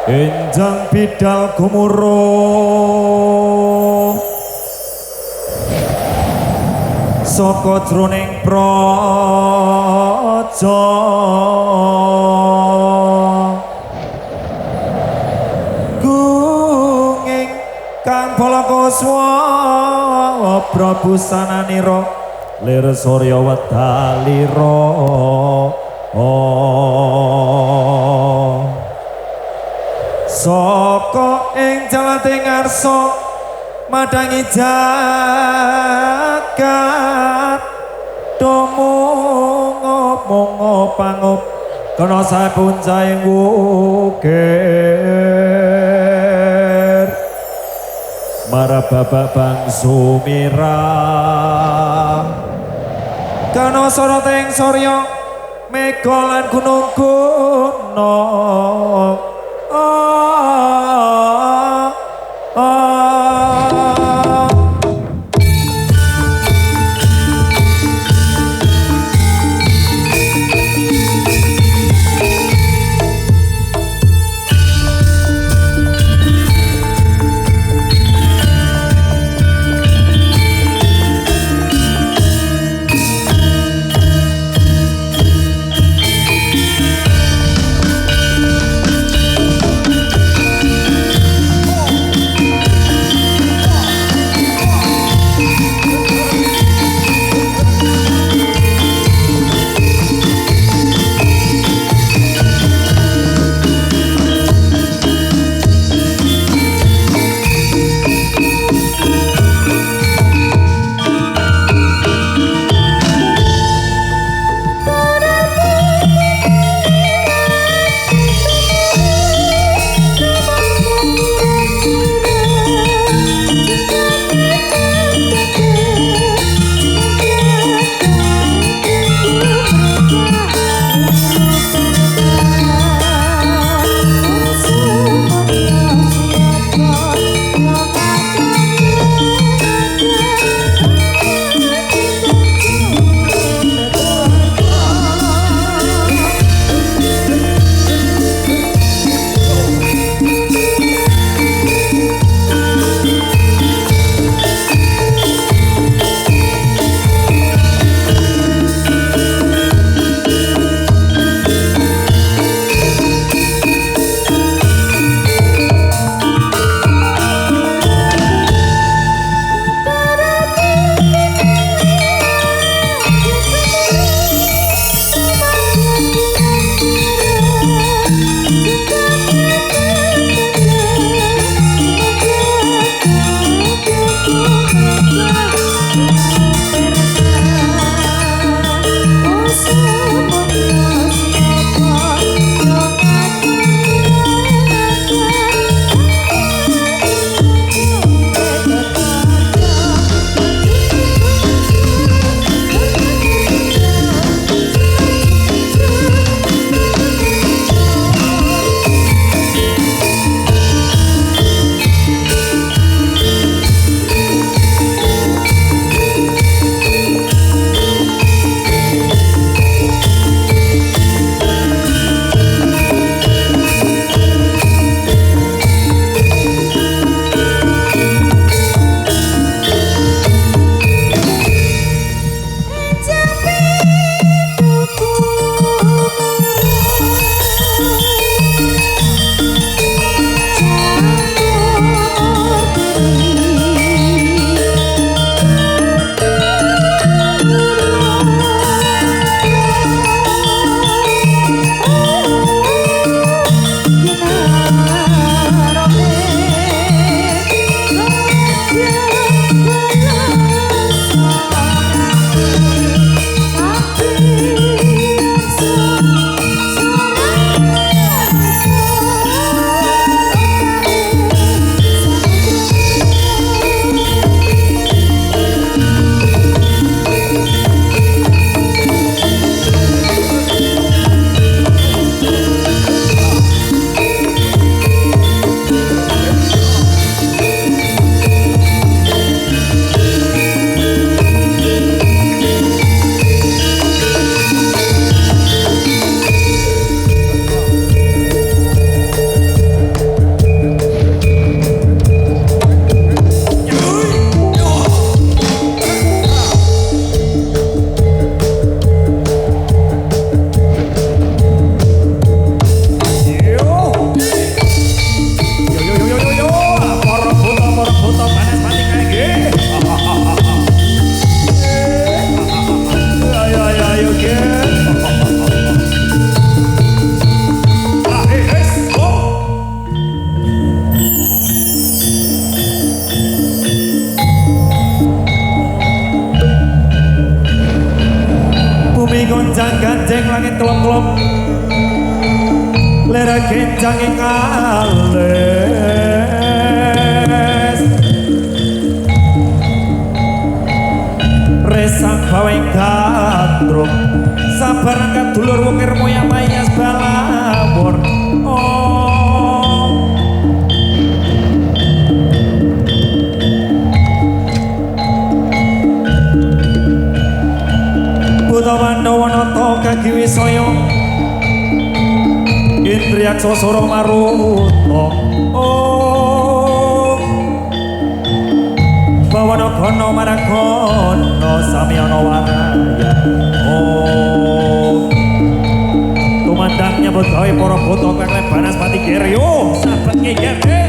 Enjang bidal gumuruh saka jroning praja gunging kang balakuswa Prabu sananira lir surya wedalira saka ing jalating ngarsa madangi jagat domong pangup kana sapuncahing wukir marababa bang sumirah kana soroting surya mega lan gunung-gunung kenjang ing alis resang baweng gandrung sabar angkat dulur wukir moyang mayas balawur Buta Pandawa nata kaki wisaya Indriyak sosoro maruta bawana gana maragana samyana waraya tumandang nyambut gawe para buta kang lebanas pati kirya sahabat nggih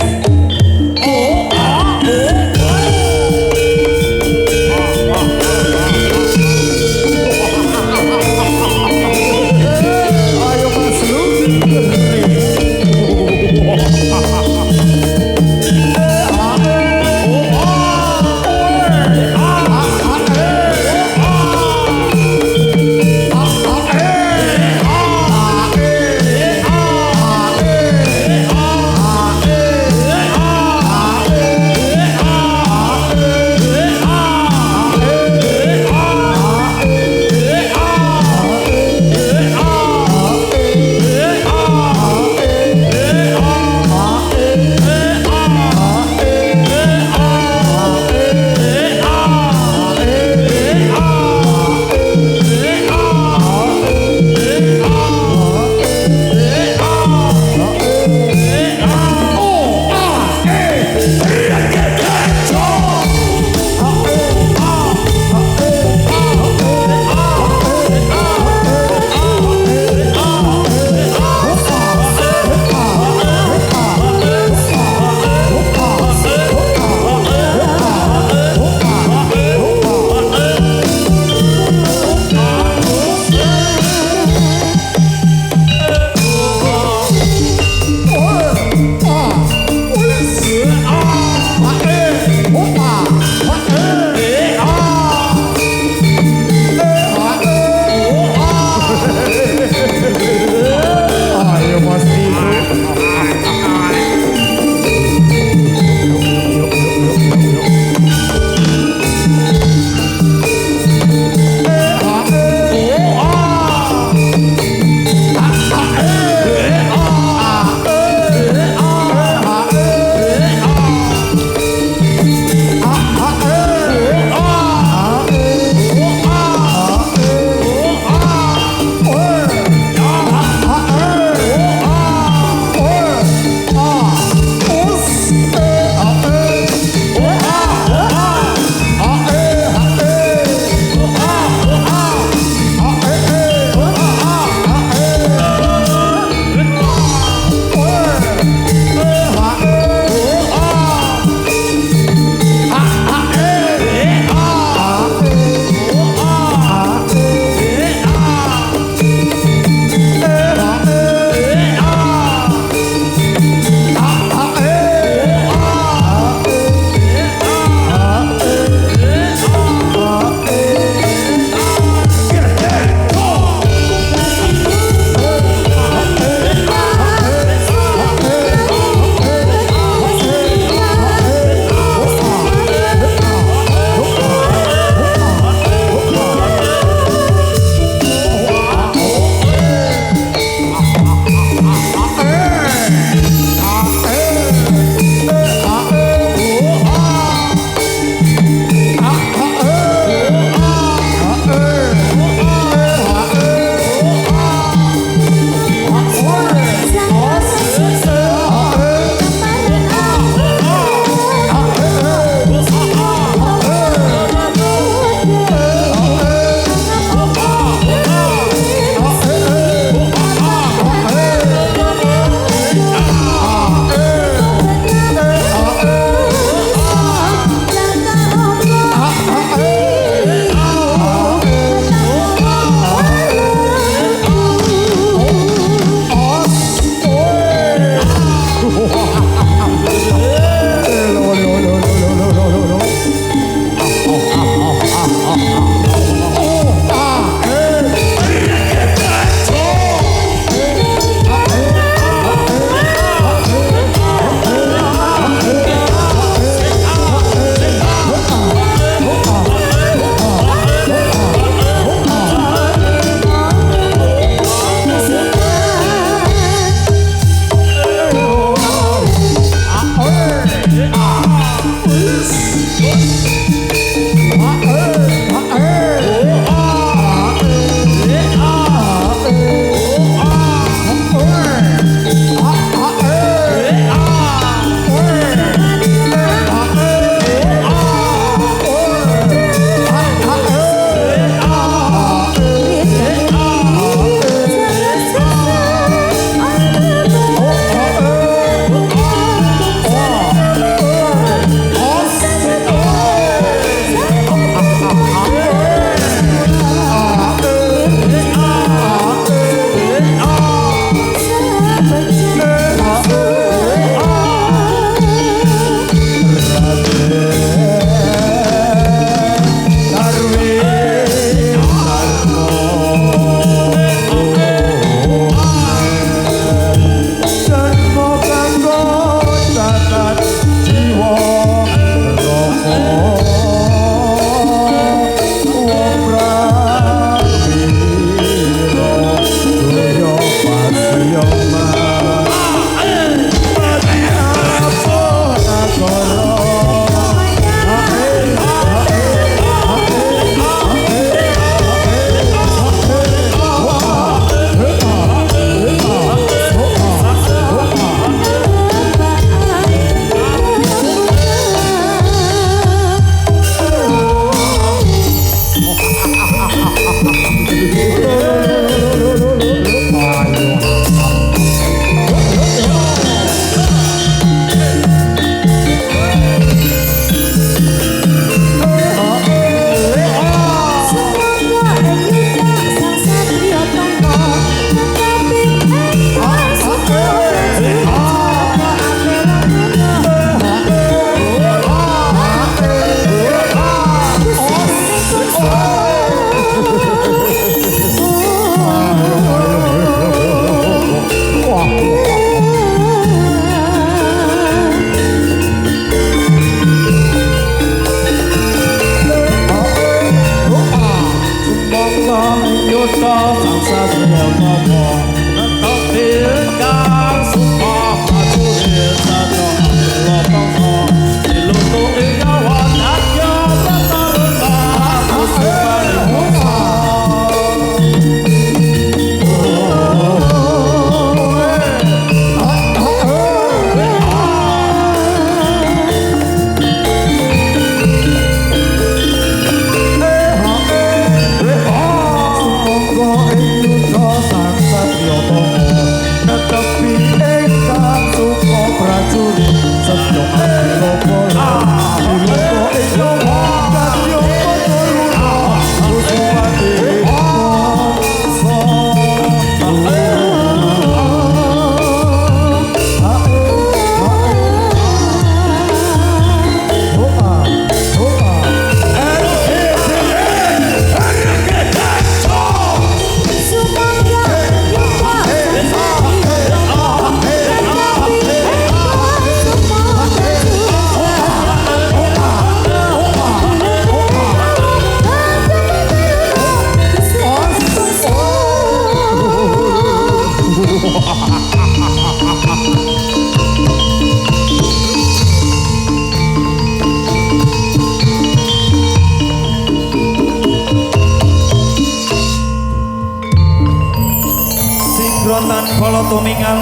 Sinkronan kolo tumingal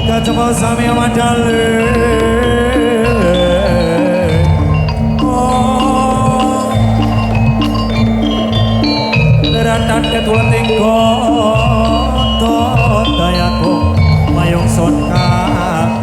kacapa sami wadale Ratan ketuleting koto dayaku mayung son kamas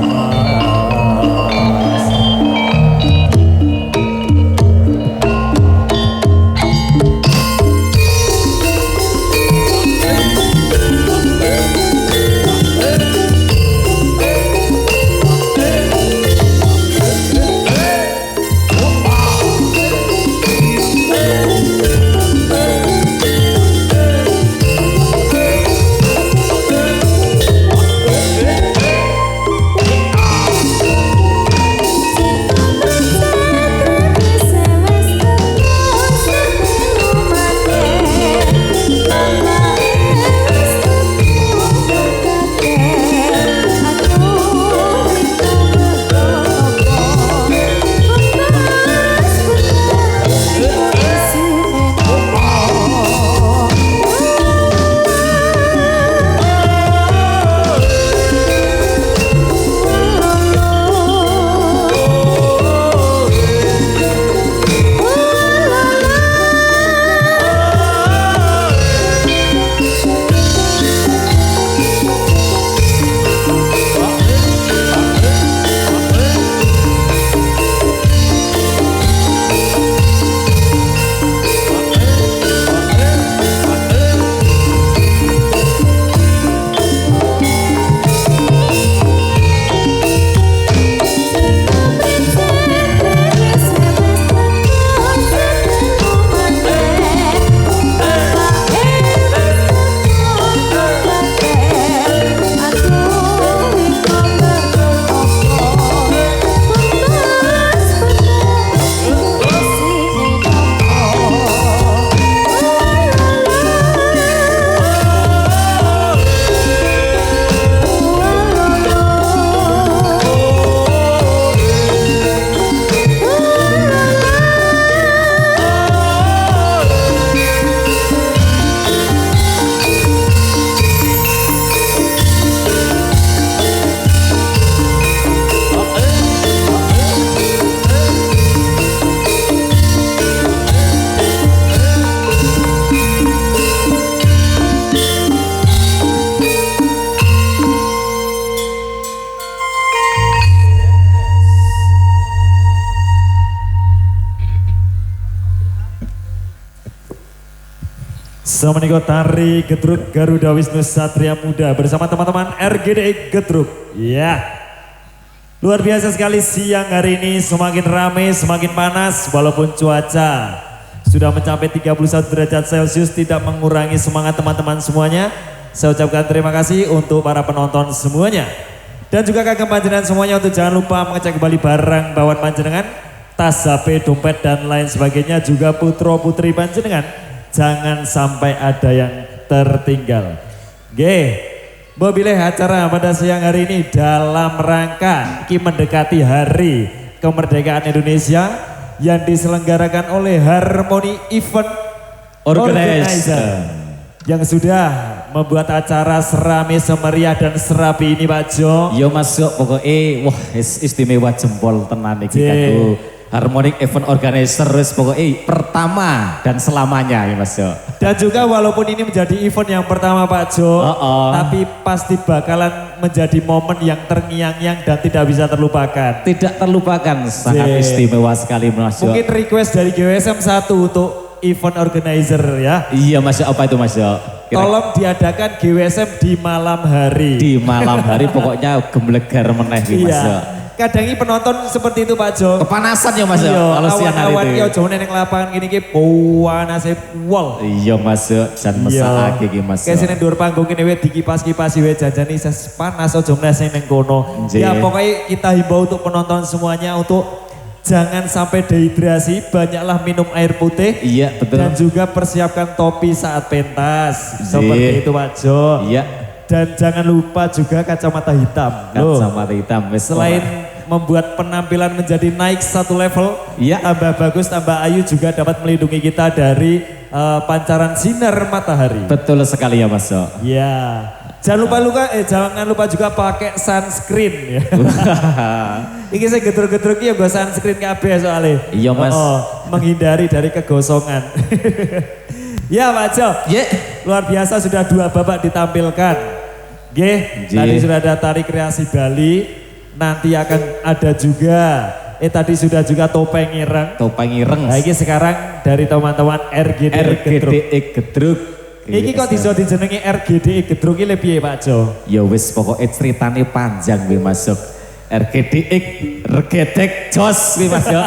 Semeniko tari Gedruk Garuda Wisnu Satria Muda bersama teman-teman RGD Gedruk. Ya, luar biasa sekali siang hari ini, semakin ramai, semakin panas walaupun cuaca sudah mencapai 31 derajat Celcius, tidak mengurangi semangat teman-teman semuanya. Saya ucapkan terima kasih untuk para penonton semuanya. Dan juga kagem panjenengan semuanya untuk jangan lupa mengecek kembali barang bawaan panjenengan, tas, HP, dompet dan lain sebagainya, juga putra putri panjenengan. Jangan sampai ada yang tertinggal. Mobileh acara pada siang hari ini dalam rangka mendekati Hari Kemerdekaan Indonesia yang diselenggarakan oleh Harmony Event Organizer yang sudah membuat acara serame semeriah dan serapi ini Pak Jo. Yo masuk pokoknya wah istimewa jempol tenan iki kanggo Harmonic Event Organizer pokoknya pertama dan selamanya ya Mas Jo. Dan juga walaupun ini menjadi event yang pertama Pak Jo, tapi pasti bakalan menjadi momen yang terngiang-ngiang dan tidak bisa terlupakan. Tidak terlupakan, sangat istimewa sekali Mas Jo. Mungkin request dari GWSM 1 untuk event organizer ya. Iya Mas Jo, apa itu Mas Jo? Tolong diadakan GWSM di malam hari. Di malam hari pokoknya gemlegar meneh Mas Jo. Kadang ini penonton seperti itu Pak Jo. Kepanasan ya Mas Jo, kalau siang hari itu. Awan-awan yo jone ning lapangan gini ki panase pol. Iya Mas Jo, jan mesake iki Mas Jo. Kayak sini dhuwur panggung kene wis dikipas-kipasi wis jajane ses panas aja mleseng ning kono. Ya pokoknya kita himbau untuk penonton semuanya untuk jangan sampai dehidrasi, banyaklah minum air putih. Iya betul. Dan juga persiapkan topi saat pentas. Seperti itu Pak Jo. Iya. Dan jangan lupa juga kacamata hitam. Loh, Kacamata hitam. Wes, selain membuat penampilan menjadi naik satu level, Iya. tambah bagus, tambah ayu juga dapat melindungi kita dari pancaran sinar matahari. betul sekali ya Mas Jo. Ya, jangan lupa juga pakai sunscreen ya. Iki saya gedruk-gedruk ya gue sunscreen kabeh soalnya. Iya, Mas. Menghindari dari kegosongan. Ya Pak Jo, luar biasa sudah 2 babak ditampilkan. Tadi sudah ada tari kreasi Bali, nanti akan ada juga, tadi sudah juga topeng ireng. Topeng ireng. Nah, ini sekarang dari teman-teman RGDE Gedruk. RGDE Gedruk. Iki kok bisa dijenengi RGDE Gedruk ini piye Pak Jo? Ya wis pokoknya ceritanya panjang gue masuk. RGDE Regedek Jos gue Mas Jo.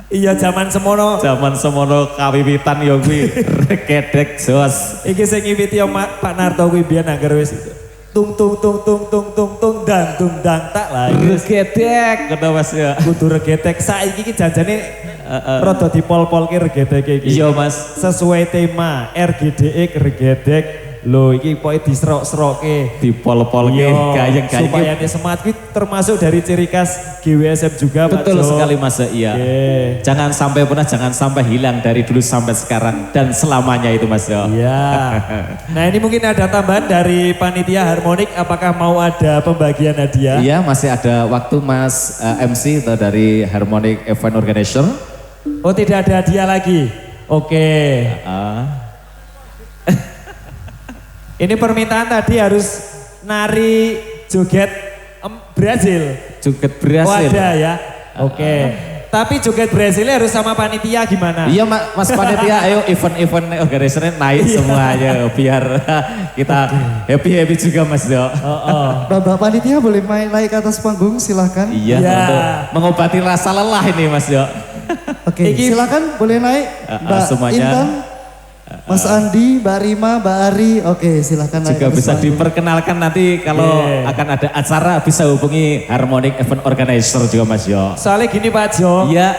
Iya zaman semono. Zaman semono kawiwitan ya gue Regedek Jos. Iki sing ngiwiti Pak Narto kuwi biyen anggar wis tung tung tung tung tung tung tung dan tung dang tak lah. Regedek ngono Mas ya. Kudu regedek saiki iki janjane rada dipol-polke regedeke iki. Iya Mas. Sesuai tema RGDE regedek. Loh iki pokoke diserok-seroke, Dipol-polke gayeng-gayeng. supaya semangat kuwi termasuk dari ciri khas GWSM juga Pak Jo. Betul sekali Mas, iya. Jangan sampai punah, jangan sampai hilang dari dulu sampai sekarang dan selamanya itu Mas Jo. Iya. Nah ini mungkin ada tambahan dari panitia harmonik, apakah mau ada pembagian hadiah? Iya, masih ada waktu Mas MC atau dari Harmonic Event Organizer. Oh tidak ada hadiah lagi? Oke. Ini permintaan tadi harus nari joget Brazil. Joget Brazil. Oh ada ya? Oke. Tapi joget Brazilnya harus sama panitia gimana? Iya Mas Panitia, ayo event-event organisernya naik semuanya biar kita happy-happy juga Mas Jo. Bapak panitia boleh main naik ke atas panggung silahkan. Iya, Ya. untuk mengobati rasa lelah ini Mas Jo. Oke, silakan boleh naik. Mbak semuanya. Intan, Mas Andi, Mbak Rima, Mbak Ari, oke silahkan naik. Juga ke atas bisa panggung. diperkenalkan nanti kalau akan ada acara bisa hubungi Harmonic Event Organizer juga Mas Jo. Soalnya gini Pak Jo, Iya.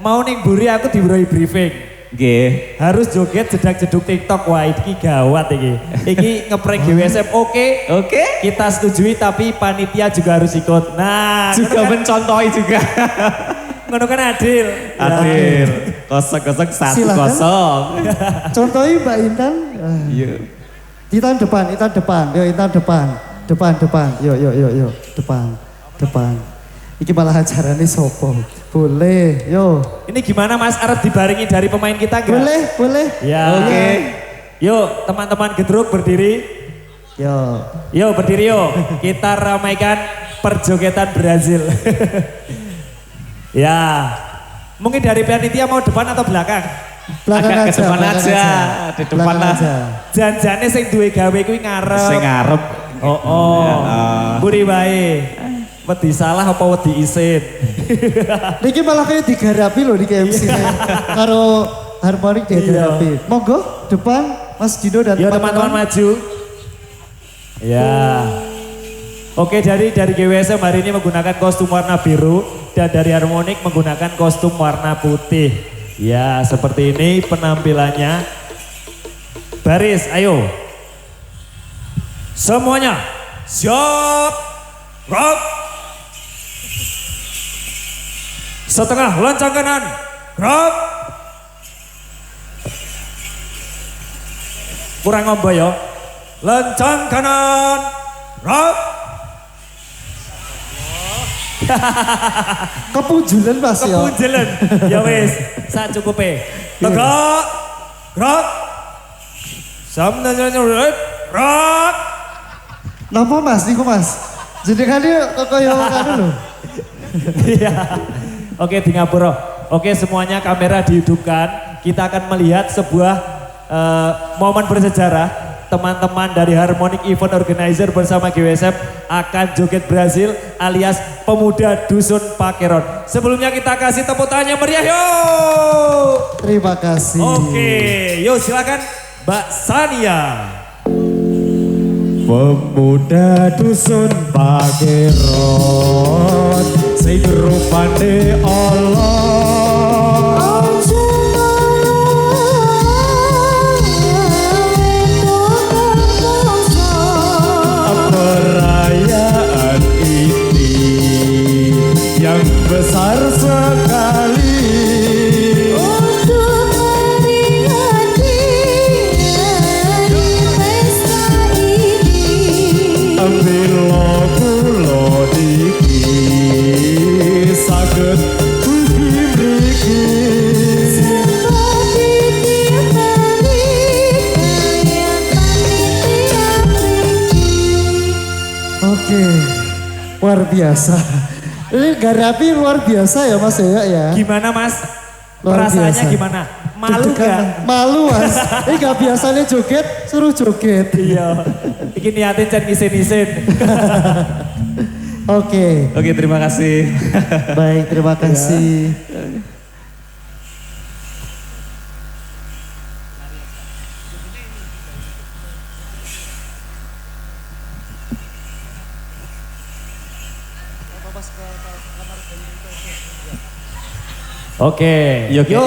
mau ning buri aku diberi briefing. Nggih. Harus joget jedak-jeduk TikTok, wah iki gawat iki. Iki ngeprank GWSM oke. Oke. Kita setujui tapi panitia juga harus ikut. Nah, Juga mencontohi juga. ngono kan adil. Adil. 001 Silakan. kosong. Contohnya Mbak Intan. Iya. Intan depan, Intan depan. Yuk Intan depan. Depan. Yuk. Depan. Iki malah acaranya sopo. Boleh, yuk. Ini gimana Mas Arab dibaringi dari pemain kita enggak? Boleh. Ya. Oke. Yuk teman-teman Gedruk berdiri. Yuk. Yuk berdiri yuk. Kita ramaikan perjogetan Brazil. Ya. Mungkin dari panitia mau depan atau belakang? Agak ke depan aja. Di depan Belakang lah. aja. Janjane sing duwe gawe kuwi ngarep. Sing ngarep. Buri wae. Wedi salah apa wedi isin? Niki malah kayak digarapi loh di KMC karo harmonik digarapi. Monggo depan Mas Dino dan Ya teman-teman maju. Ya. Oke dari GWSM hari ini menggunakan kostum warna biru dan dari harmonik menggunakan kostum warna putih. Ya seperti ini penampilannya. Baris ayo. Semuanya siap. Rock. Setengah lonceng kanan. Rock. Kurang ngombo ya. Lonceng kanan. Rock. kepujulan Mas ya. Kepunjelan. Ya wis, sak cukupe. Tegak. Rock. Sampeyan rock. Napa Mas niku Mas? Jenengane kok kaya ngono lho. Iya. Oke di ngapura. Oke semuanya kamera dihidupkan. Kita akan melihat sebuah momen bersejarah. Teman-teman dari Harmonic Event Organizer bersama GWSM akan joget Brazil alias pemuda dusun Pakeron. Sebelumnya kita kasih tepuk tangan yang meriah yuk. Terima kasih. Oke, yuk silakan Mbak Sania. Pemuda dusun Pakeron sing rupane Allah. Mila kula niki saged ugi mriki. Oke, luar biasa. Ini garapi luar biasa ya Mas ya. Gimana Mas? Luar Perasaannya biasa. gimana? Malu Deg-degan. gak? Malu Mas. Ini gak biasanya joget, suruh joget. Iya. Iki niatin can ngisin-ngisin. Oke, Oke, terima kasih. baik terima kasih. Oke, Yuk, yuk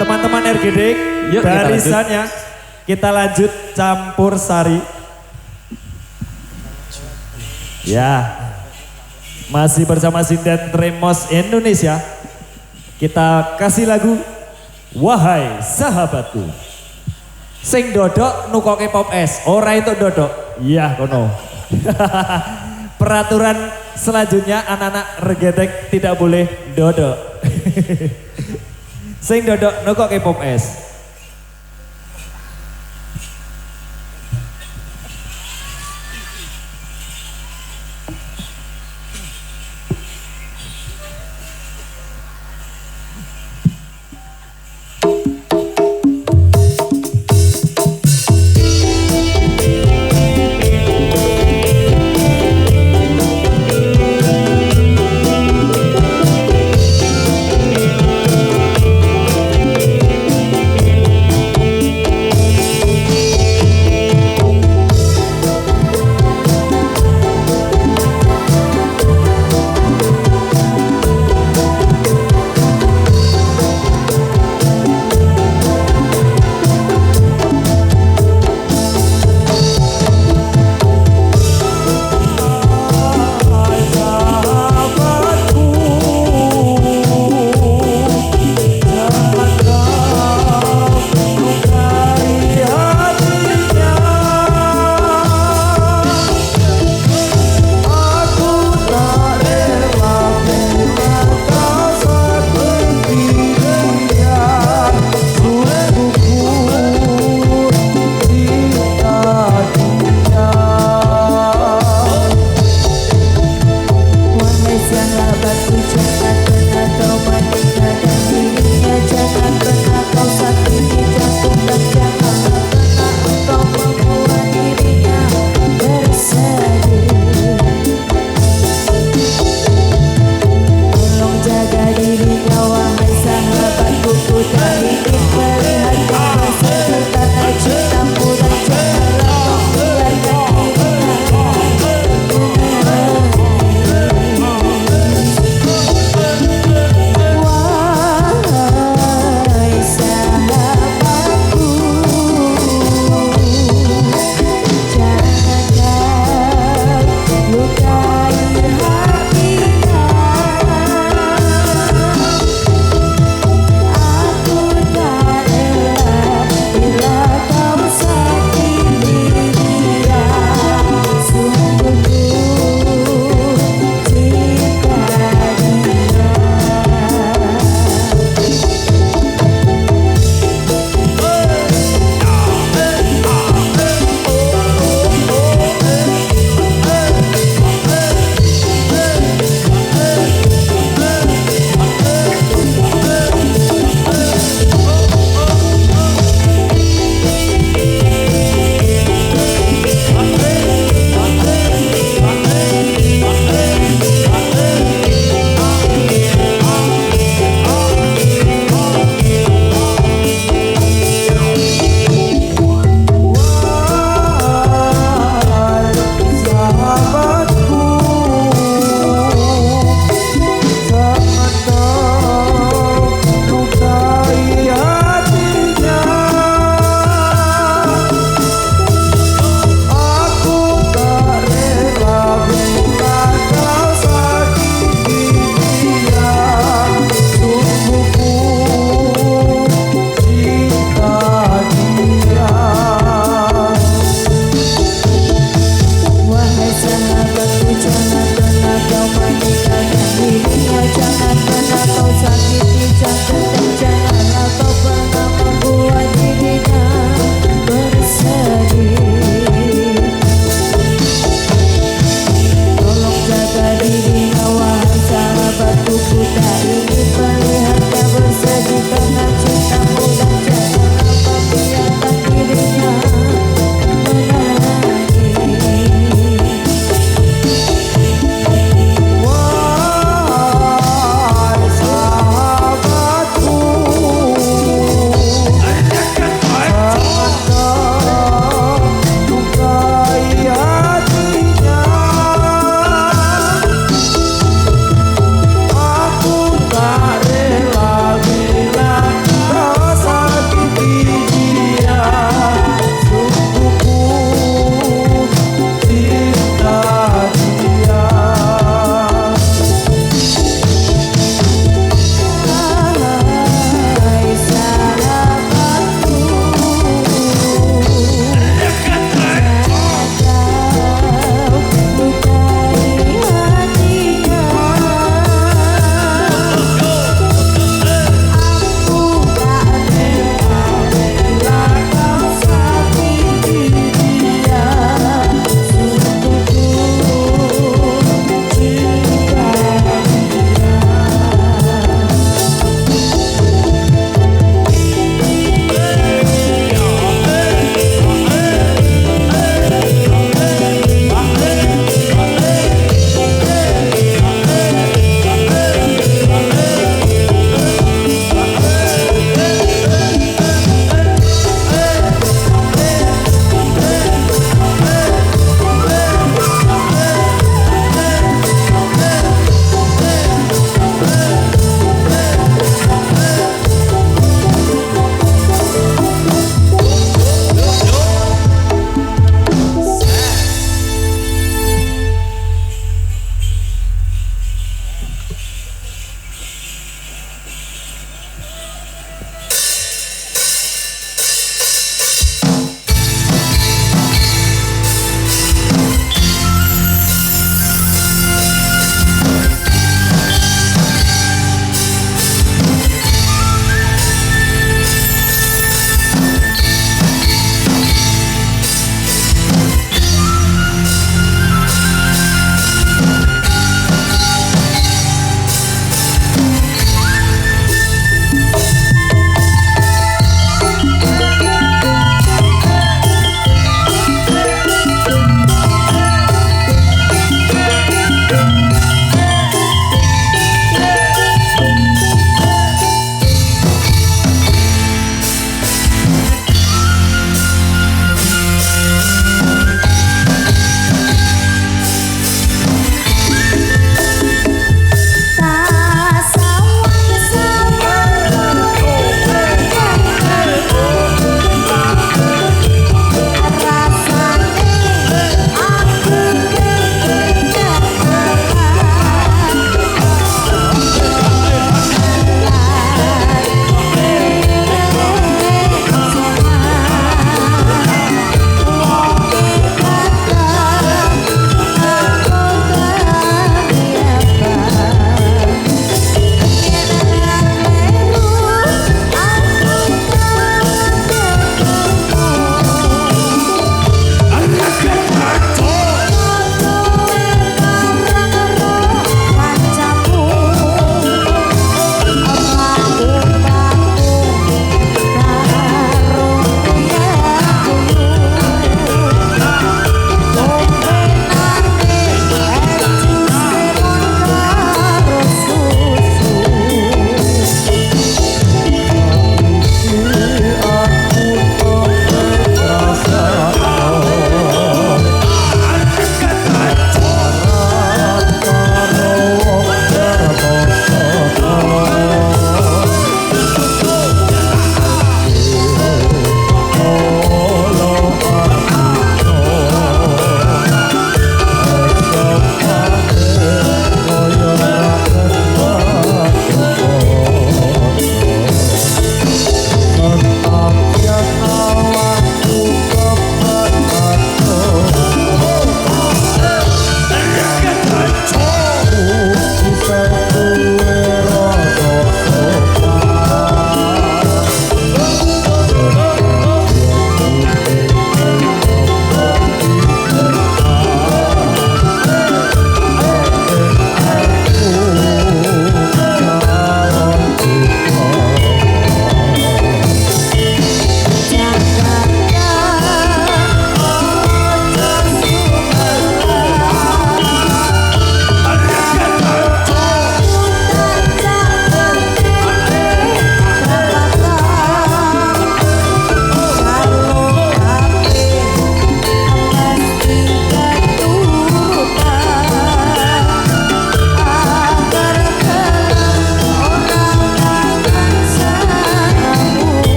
teman-teman RGD, Yuk, kita barisannya kita lanjut campur sari. Ya, masih bersama Sinden Tremos Indonesia. Kita kasih lagu Wahai Sahabatku. Sing dodok nukoke pop es, ora itu dodok. Iya kono. Peraturan selanjutnya anak-anak regedek tidak boleh dodok. Sing dodok nukoke pop es.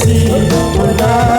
si menang